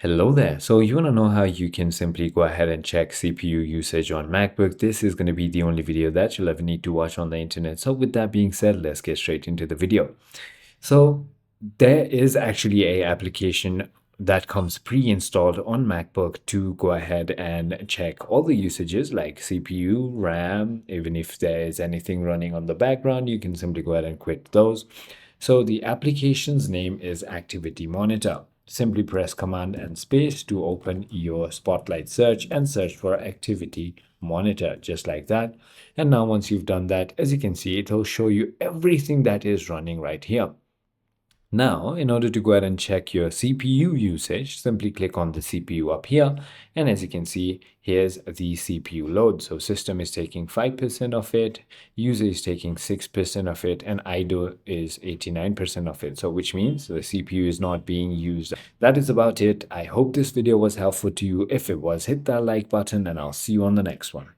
Hello there. So you want to know how you can simply go ahead and check CPU usage on MacBook. This is going to be the only video that you'll ever need to watch on the internet. So with that being said, let's get straight into the video. So there is actually a application that comes pre-installed on MacBook to go ahead and check all the usages like CPU, RAM, even if there is anything running on the background, you can simply go ahead and quit those. So the application's name is Activity Monitor. Simply press Command and Space to open your Spotlight search and search for Activity Monitor, just like that. And now once you've done that, as you can see, it'll show you everything that is running right here. Now, in order to go ahead and check your CPU usage, simply click on the CPU up here. And as you can see, here's the CPU load. So system is taking 5% of it, user is taking 6% of it, and idle is 89% of it. So which means the CPU is not being used. That is about it. I hope this video was helpful to you. If it was, hit that like button and I'll see you on the next one.